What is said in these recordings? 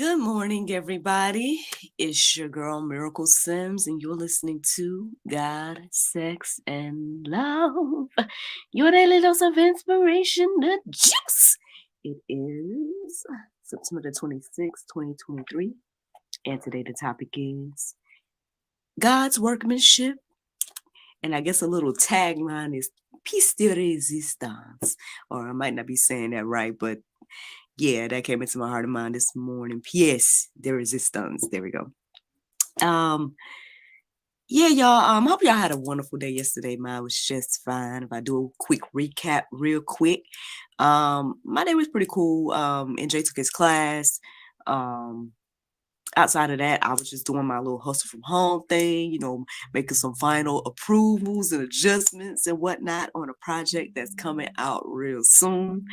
Good morning, everybody. It's your girl, Miracle Sims, and you're listening to God, Sex, and Love. Your daily dose of inspiration, the juice. It is September the 26th, 2023, and today the topic is God's workmanship. And I guess a little tagline is Piece de resistance. Or I might not be saying that right, but yeah, that came into my heart and mind this morning. Pièce de resistance. There we go. Yeah, y'all. Hope y'all had a wonderful day yesterday. Mine was just fine. If I do a quick recap, real quick. My day was pretty cool. NJ took his class. Outside of that, I was just doing my little hustle from home thing, making some final approvals and adjustments and whatnot on a project that's coming out real soon.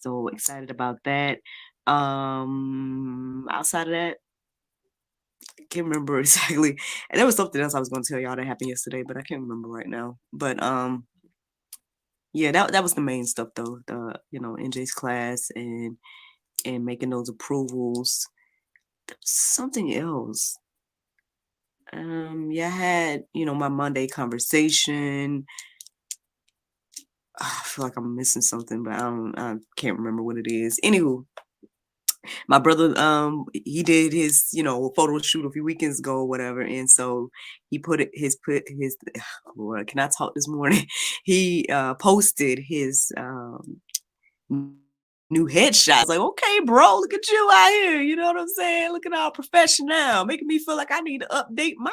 So excited about that. Outside of that, I can't remember exactly. And there was something else I was going to tell y'all that happened yesterday, but I can't remember right now. But yeah, that was the main stuff though. The NJ's class and making those approvals. There was something else. Yeah, I had my Monday conversation. I feel like I'm missing something, but I can't remember what it is. Anywho, my brother, he did his, photo shoot a few weekends ago or whatever. And so he put his, Lord, can I talk this morning? He posted his new headshot. I was like, okay, bro, look at you out here. You know what I'm saying? Looking all professional, making me feel like I need to update my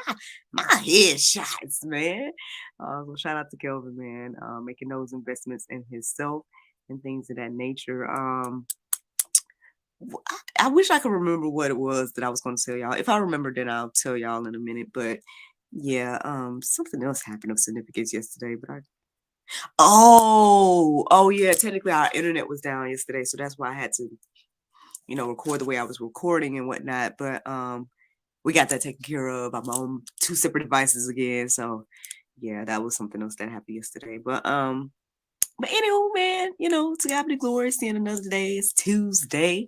headshots, man. So shout out to Kelvin, man, making those investments in himself and things of that nature. I wish I could remember what it was that I was going to tell y'all. If I remember, then I'll tell y'all in a minute. But yeah, something else happened of significance yesterday. But oh yeah, technically our internet was down yesterday, so that's why I had to, record the way I was recording and whatnot. But we got that taken care of. I'm on 2 separate devices again, so yeah, that was something else that happened yesterday. But anyway, man, to God be the glory. Seeing another day. It's Tuesday.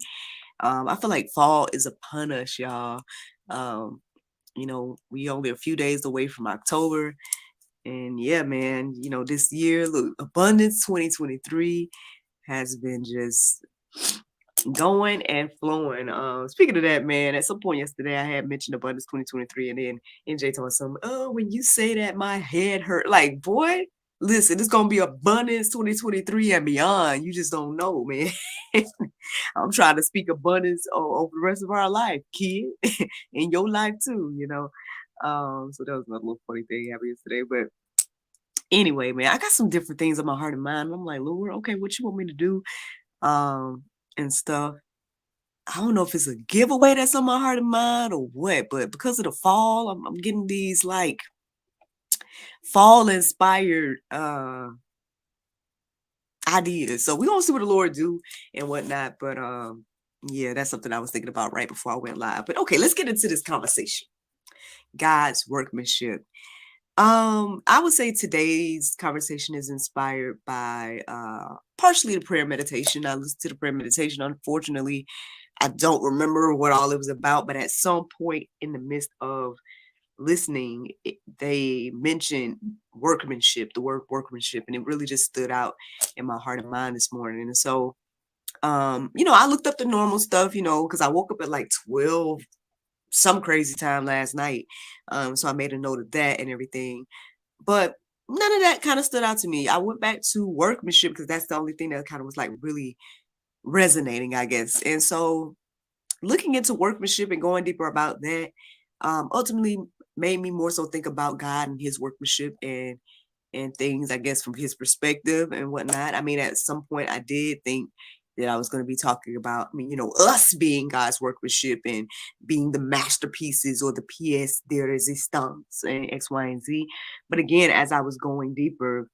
I feel like fall is upon us, y'all. We only a few days away from October. And yeah, man, this year, look, Abundance 2023 has been just going and flowing. Speaking of that, man, at some point yesterday, I had mentioned Abundance 2023, and then NJ told me something. Oh, when you say that, my head hurt. Like, boy, listen, it's gonna be Abundance 2023 and beyond. You just don't know, man. I'm trying to speak abundance over the rest of our life, kid, in your life too, So that was another little funny thing happened yesterday. But anyway, man, I got some different things on my heart and mind. I'm like, Lord, okay, what you want me to do? And stuff. I don't know if it's a giveaway that's on my heart and mind or what, but because of the fall, I'm getting these like fall inspired ideas. So we're gonna see what the Lord do and whatnot. But yeah, that's something I was thinking about right before I went live. But okay, let's get into this conversation. God's workmanship. I would say today's conversation is inspired by partially the prayer meditation. I listened to the prayer meditation. Unfortunately, I don't remember what all it was about, but at some point in the midst of listening, they mentioned workmanship, the word workmanship, and it really just stood out in my heart and mind this morning. And so, I looked up the normal stuff, because I woke up at like 12 some crazy time last night. So I made a note of that and everything. But none of that kind of stood out to me. I went back to workmanship because that's the only thing that kind of was like really resonating, I guess. And so looking into workmanship and going deeper about that ultimately made me more so think about God and his workmanship and things, I guess, from his perspective and whatnot. I mean, at some point I did think that I was going to be talking about, us being God's workmanship and being the masterpieces or the pièce de résistance and X, Y, and Z. But again, as I was going deeper,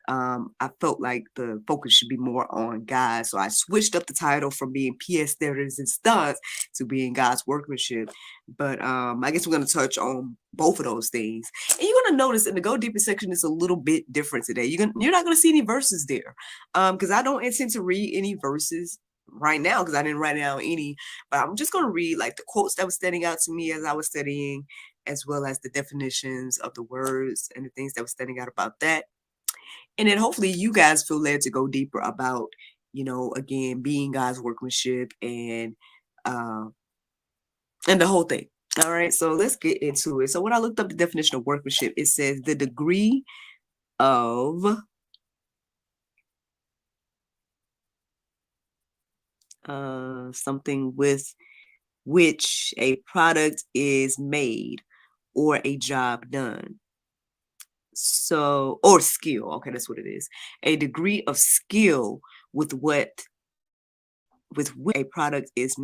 I felt like the focus should be more on God. So I switched up the title from being pièce de résistance to being God's workmanship. But I guess we're going to touch on both of those things. And you're going to notice in the Go Deeper section, it's a little bit different today. You're not going to see any verses there because I don't intend to read any verses right now because I didn't write down any, but I'm just going to read like the quotes that was standing out to me as I was studying, as well as the definitions of the words and the things that was standing out about that. And then hopefully you guys feel led to go deeper about, again, being God's workmanship uh, and the whole thing. All right, so let's get into it. So when I looked up the definition of workmanship, it says the degree of something with which a product is made or a job done. So, or skill. Okay, that's what it is. A degree of skill with which a product is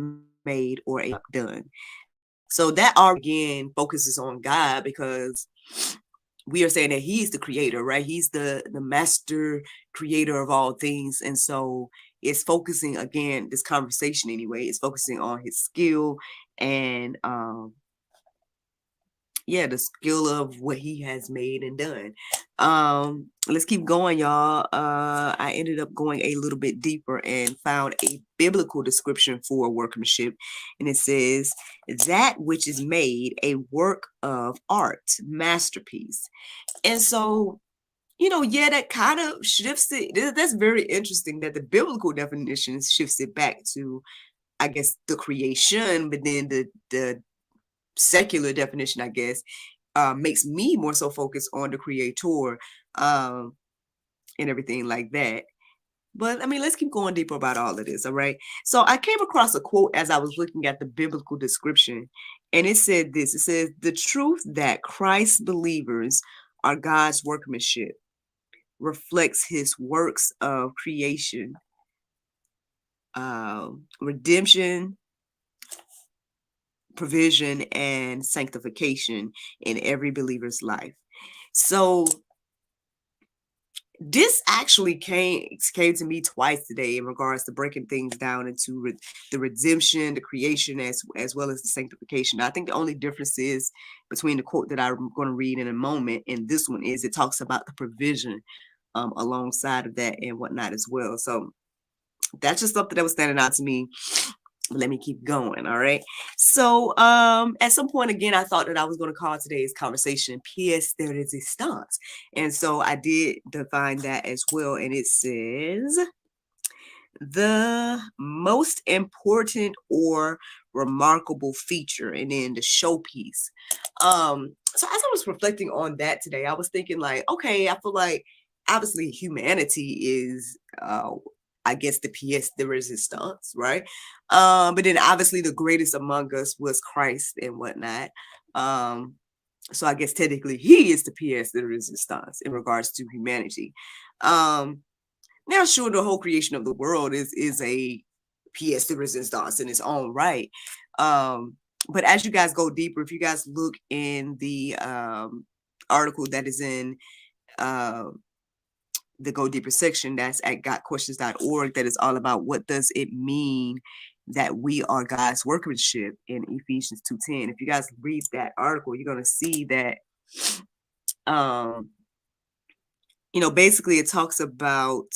made or a job done. So that again focuses on God because we are saying that he's the creator, right? He's the master creator of all things. And so it's focusing, again, this conversation anyway, is focusing on his skill and the skill of what he has made and done. Let's keep going, y'all. I ended up going a little bit deeper and found a biblical description for workmanship. And it says, that which is made a work of art, masterpiece. And so, that kind of shifts it. That's very interesting that the biblical definition shifts it back to, I guess, the creation, but then the secular definition, I guess, makes me more so focused on the creator and everything like that. But I mean, let's keep going deeper about all of this. All right. So I came across a quote as I was looking at the biblical description, and it said this. It says, the truth that Christ's believers are God's workmanship reflects his works of creation, redemption, provision, and sanctification in every believer's life. So this actually came to me twice today in regards to breaking things down into the redemption, the creation, as well as the sanctification. I think the only difference is between the quote that I'm going to read in a moment and this one is it talks about the provision alongside of that and whatnot as well. So that's just something that was standing out to me. Let me keep going. All right. So at some point again, I thought that I was going to call today's conversation pièce de résistance. And so I did define that as well. And it says the most important or remarkable feature, and then the showpiece. So as I was reflecting on that today, I was thinking like, okay, I feel like obviously humanity is I guess the pièce de résistance, right? But then obviously the greatest among us was Christ and whatnot. So I guess technically he is the pièce de résistance in regards to humanity. Now, sure, the whole creation of the world is a pièce de résistance in its own right. But as you guys go deeper, if you guys look in the article that is in the Go Deeper section, that's at gotquestions.org, that is all about what does it mean that we are God's workmanship in Ephesians 2:10. If you guys read that article, you're going to see that basically it talks about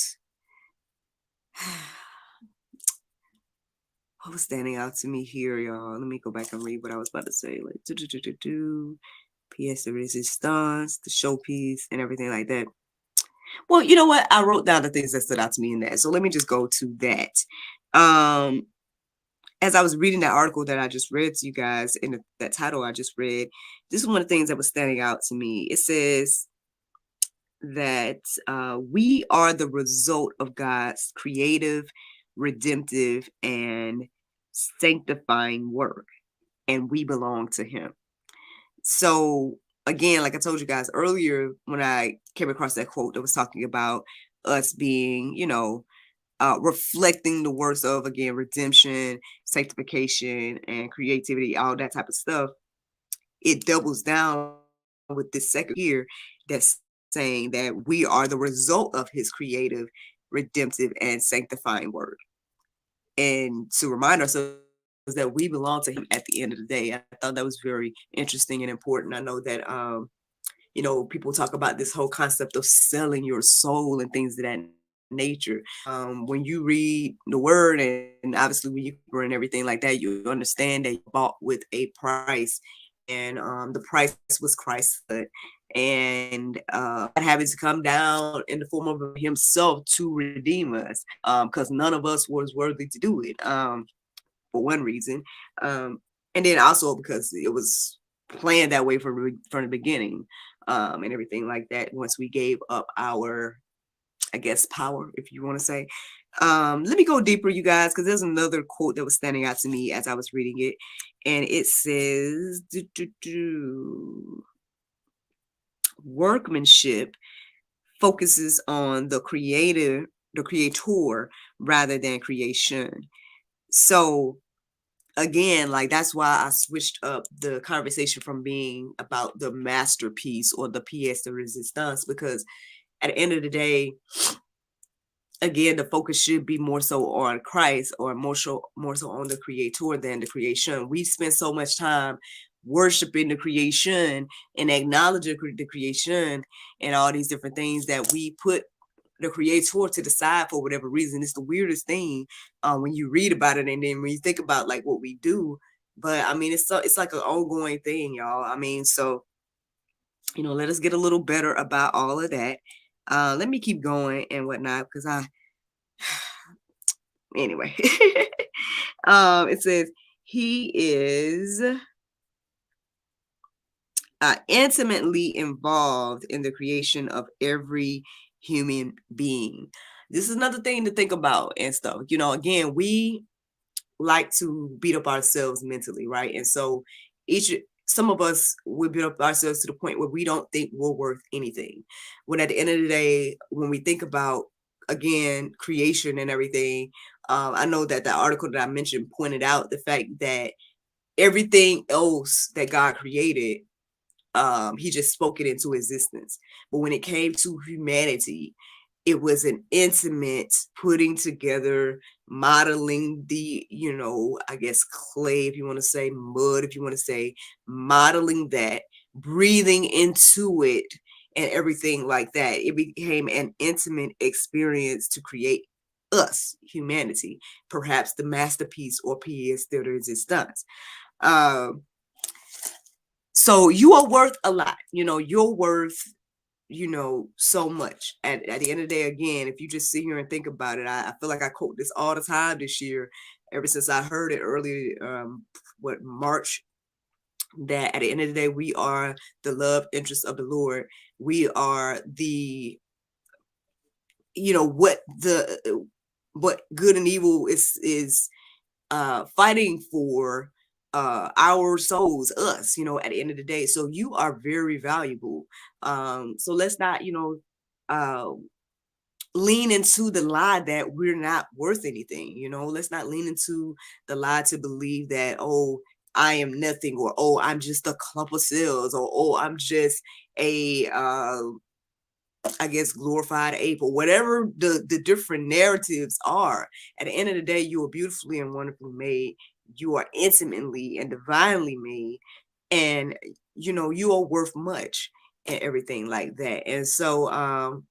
what was standing out to me here, y'all. Let me go back and read what I was about to say. Like pièce de résistance, the showpiece, and everything like that. Well, you know what? I wrote down the things that stood out to me in that. So let me just go to that. As I was reading that article that I just read to you guys, in that title I just read, this is one of the things that was standing out to me. It says that we are the result of God's creative, redemptive, and sanctifying work, and we belong to him. So again, like I told you guys earlier, when I came across that quote that was talking about us being, reflecting the works of, again, redemption, sanctification, and creativity, all that type of stuff, it doubles down with this second here that's saying that we are the result of his creative, redemptive, and sanctifying work. And to remind ourselves that we belong to him at the end of the day. I thought that was very interesting and important. I know that, people talk about this whole concept of selling your soul and things of that nature. When you read the word, and obviously when you and everything like that, you understand that you bought with a price, and the price was Christ's blood. And God having to come down in the form of himself to redeem us, because none of us was worthy to do it, for one reason, and then also because it was planned that way from the beginning, and everything like that. Once we gave up our, I guess, power, if you want to say. Let me go deeper, you guys, because there's another quote that was standing out to me as I was reading it, and it says, workmanship focuses on the creator rather than creation. So again, like that's why I switched up the conversation from being about the masterpiece or the pièce de résistance, because at the end of the day, again, the focus should be more so on Christ, or more so on the creator than the creation. We spend so much time worshiping the creation and acknowledging the creation and all these different things, that we put the creator to the side for whatever reason. It's the weirdest thing when you read about it, and then when you think about like what we do. But I mean, it's like an ongoing thing, y'all. I mean, so let us get a little better about all of that. Let me keep going and whatnot, because anyway. It says he is intimately involved in the creation of every human being. This is another thing to think about and stuff. Again, we like to beat up ourselves mentally, right? And so some of us will beat up ourselves to the point where we don't think we're worth anything. When at the end of the day, when we think about, again, creation and everything, I know that the article that I mentioned pointed out the fact that everything else that God created, he just spoke it into existence. But when it came to humanity, it was an intimate putting together, modeling the, I guess clay, if you want to say, mud, if you want to say, modeling that, breathing into it, and everything like that. It became an intimate experience to create us, humanity, perhaps the masterpiece or pièce de résistance. So you are worth a lot. You're worth, so much. At the end of the day, again, if you just sit here and think about it, I feel like I quote this all the time this year, ever since I heard it early, March, that at the end of the day, we are the love interest of the Lord. We are the, what good and evil is fighting for, our souls, us, at the end of the day. So you are very valuable. So let's not, lean into the lie that we're not worth anything. Let's not lean into the lie to believe that, oh, I am nothing, or oh, I'm just a clump of cells, or oh, I'm just a I guess glorified ape, or whatever the different narratives are. At the end of the day, you are beautifully and wonderfully made. You are intimately and divinely made, and you are worth much, and everything like that. And so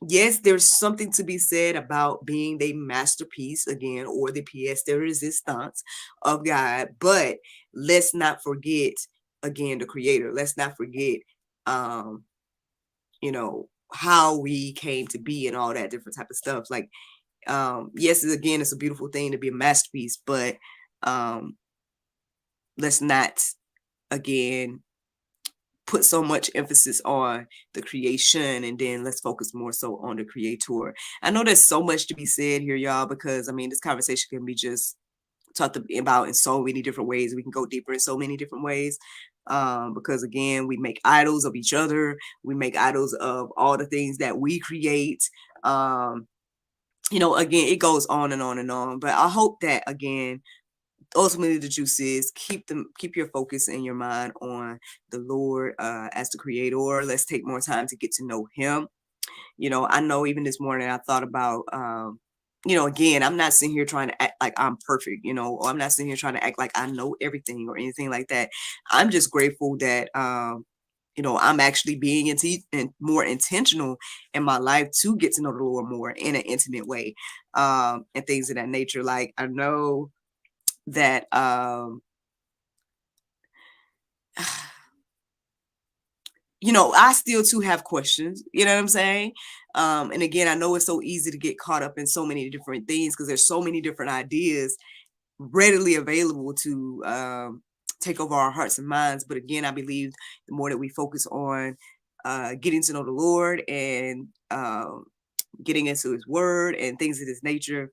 yes, there's something to be said about being the masterpiece, again, or the pièce de résistance of God. But let's not forget, again, the creator. Let's not forget how we came to be and all that different type of stuff. Like, yes, again, it's a beautiful thing to be a masterpiece, but let's not, again, put so much emphasis on the creation, and then let's focus more so on the creator. I know there's so much to be said here, y'all, because I mean, this conversation can be just talked about in so many different ways. We can go deeper in so many different ways. Because again, we make idols of each other. We make idols of all the things that we create. Again, it goes on and on and on. But I hope that, again, ultimately the juice is keep your focus and your mind on the Lord as the creator. Let's take more time to get to know him. I know even this morning I thought about again, I'm not sitting here trying to act like I'm perfect, or I'm not sitting here trying to act like I know everything or anything like that. I'm just grateful that I'm actually being more intentional in my life to get to know the Lord more in an intimate way, and things of that nature. Like, I know that, I still too have questions, you know what I'm saying? And again, I know it's so easy to get caught up in so many different things because there's so many different ideas readily available to take over our hearts and minds. But again, I believe the more that we focus on getting to know the Lord and getting into his word and things of this nature,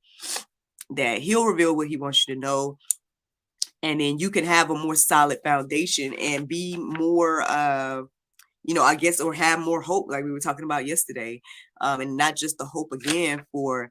that he'll reveal what he wants you to know. And then you can have a more solid foundation and be more, I guess, or have more hope, like we were talking about yesterday. And not just the hope again for,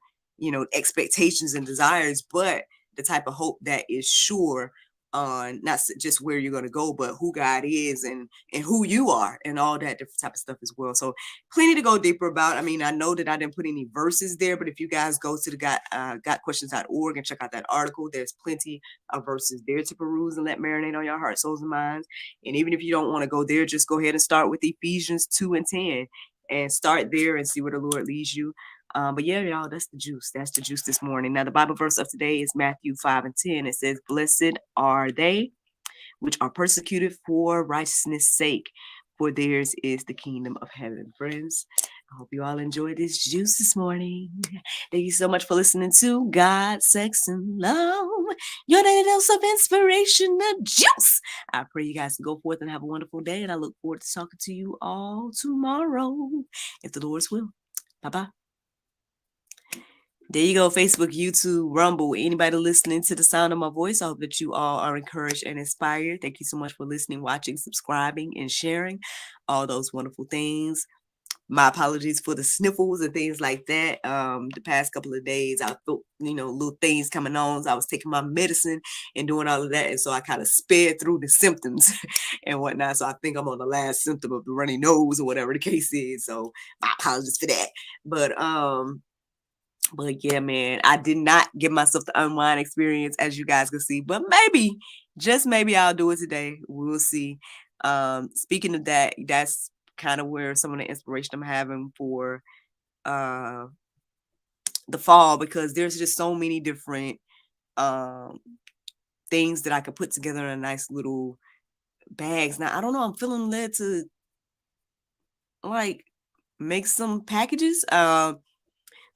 expectations and desires, but the type of hope that is sure on not just where you're going to go, but who God is and who you are and all that different type of stuff as well. So plenty to go deeper about. I mean, I know that I didn't put any verses there, but if you guys go to the gotquestions.org and check out that article, there's plenty of verses there to peruse and let marinate on your heart, souls, and minds. And even if you don't want to go there, just go ahead and start with Ephesians 2:10 and start there and see where the Lord leads you. But yeah, y'all, that's the juice. That's the juice this morning. Now, the Bible verse of today is Matthew 5:10. It says, "Blessed are they which are persecuted for righteousness' sake, for theirs is the kingdom of heaven." Friends, I hope you all enjoyed this juice this morning. Thank you so much for listening to God, Sex, and Love, your daily dose of inspiration, the juice. I pray you guys can go forth and have a wonderful day, and I look forward to talking to you all tomorrow, if the Lord's will. Bye-bye. There you go, Facebook, YouTube, Rumble, anybody listening to the sound of my voice. I hope that you all are encouraged and inspired. Thank you so much for listening, watching, subscribing, and sharing all those wonderful things. My apologies for the sniffles and things like that. The past couple of days, I felt, little things coming on. So I was taking my medicine and doing all of that. And so I kind of sped through the symptoms and whatnot. So I think I'm on the last symptom of the runny nose or whatever the case is. So my apologies for that. But yeah, man, I did not give myself the unwind experience, as you guys can see, but maybe, just maybe, I'll do it today. We'll see. Speaking of that, that's kind of where some of the inspiration I'm having for the fall, because there's just so many different things that I could put together in a nice little bags. Now, I don't know, I'm feeling led to like make some packages.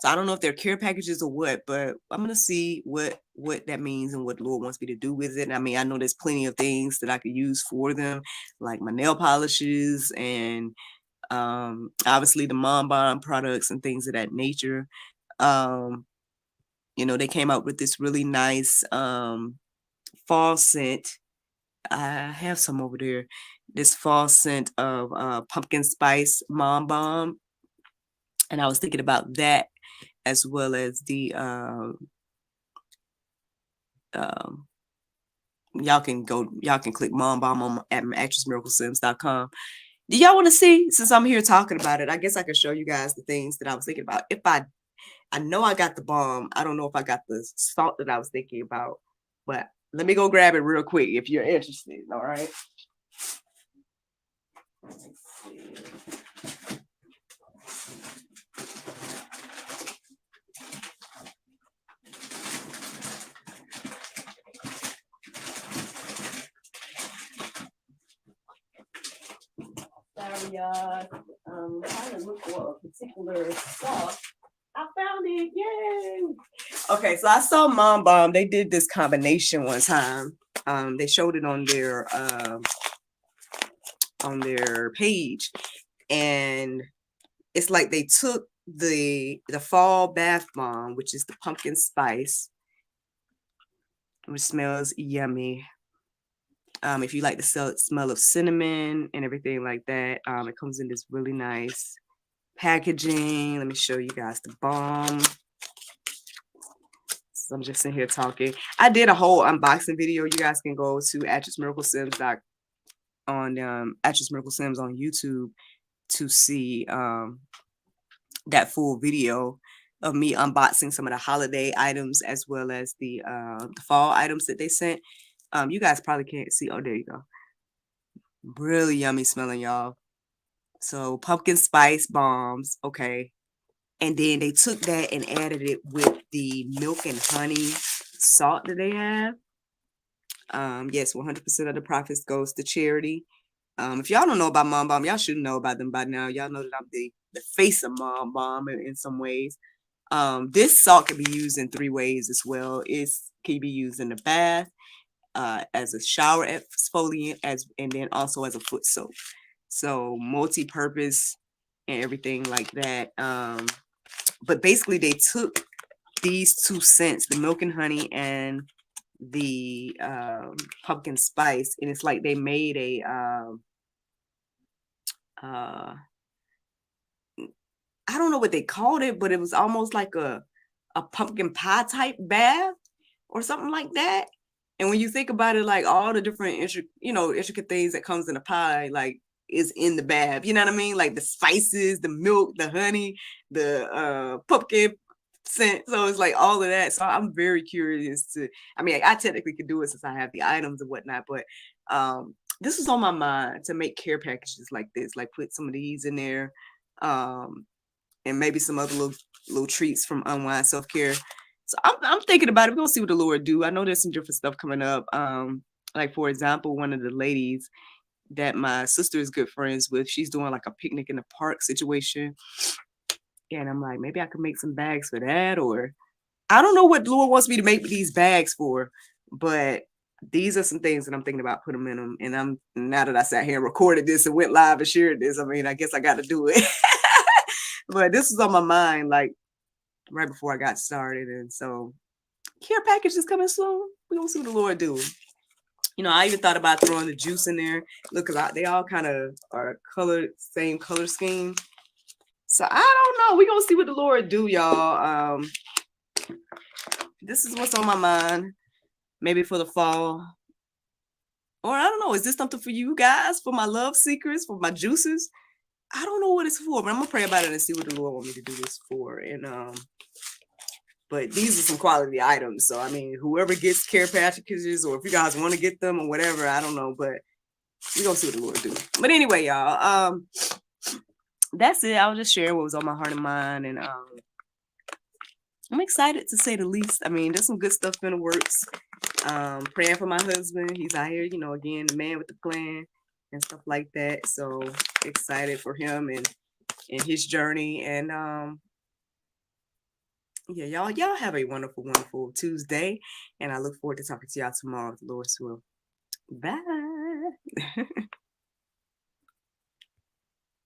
So I don't know if they're care packages or what, but I'm going to see what that means and what the Lord wants me to do with it. I mean, I know there's plenty of things that I could use for them, like my nail polishes and obviously the Mom Bomb products and things of that nature. They came out with this really nice fall scent. I have some over there. This fall scent of pumpkin spice Mom Bomb. And I was thinking about that, as well as the y'all can click Mom Bomb at mattressmiraclesims.com. Do y'all want to see, since I'm here talking about it, I guess I can show you guys the things that I was thinking about. If I know I got the balm, I don't know if I got the salt that I was thinking about, but let me go grab it real quick if you're interested. All right. Let's see. Sorry, y'all. Trying to look for a particular sauce. I found it. Yay! Okay, so I saw Mom Bomb. They did this combination one time. They showed it on their page, and it's like they took the fall bath bomb, which is the pumpkin spice, which smells yummy. If you like the smell of cinnamon and everything like that, it comes in this really nice packaging. Let me show you guys the bomb. So I'm just sitting here talking. I did a whole unboxing video. You guys can go to Actress Miracle Sims on Actress Miracle Sims on YouTube to see that full video of me unboxing some of the holiday items as well as the fall items that they sent. You guys probably can't see. Oh, there you go. Really yummy smelling, y'all. So pumpkin spice bombs, okay. And then they took that and added it with the milk and honey salt that they have. Yes, 100% of the profits goes to charity. If y'all don't know about Mom Bomb, y'all should know about them by now. Y'all know that I'm the face of Mom Bomb in some ways. This salt can be used in 3 ways as well. It can be used in the bath, as a shower exfoliant, and then also as a foot soap. So multi-purpose and everything like that. But basically they took these 2 scents, the milk and honey and the pumpkin spice, and it's like they made a I don't know what they called it, but it was almost like a pumpkin pie type bath or something like that. And when you think about it, like all the different intricate things that comes in a pie, like is in the bath. You know what I mean? Like the spices, the milk, the honey, the pumpkin scent. So it's like all of that. So I'm very curious to. I mean, I technically could do it since I have the items and whatnot, but this was on my mind to make care packages like this, like put some of these in there. And maybe some other little treats from Unwind Self-Care. So I'm thinking about it. We're gonna see what the Lord do. I know there's some different stuff coming up. Like for example, one of the ladies that my sister is good friends with, she's doing like a picnic in the park situation. And I'm like, maybe I could make some bags for that, or I don't know what the Lord wants me to make these bags for, but these are some things that I'm thinking about putting them in them. And now that I sat here and recorded this and went live and shared this, I mean, I guess I got to do it. But this was on my mind, like right before I got started. And so care package is coming soon. We're gonna see what the Lord do. I even thought about throwing the juice in there. Look, cause they all kind of are colored, same color scheme. So I don't know. We're gonna see what the Lord do, y'all. This is what's on my mind. Maybe for the fall. Or I don't know. Is this something for you guys? For my love seekers? For my juices? I don't know what it's for, but I'm gonna pray about it and see what the Lord wants me to do this for. And but these are some quality items. So I mean, whoever gets care packages, or if you guys want to get them or whatever, I don't know. But we're gonna see what the Lord do. But anyway, y'all, that's it. I was just sharing what was on my heart and mind, and I'm excited to say the least. I mean, there's some good stuff in the works. Praying for my husband. He's out here, again, the man with the plan and stuff like that. So excited for him and his journey. And yeah, y'all have a wonderful, wonderful Tuesday. And I look forward to talking to y'all tomorrow, if the Lord's will. Bye.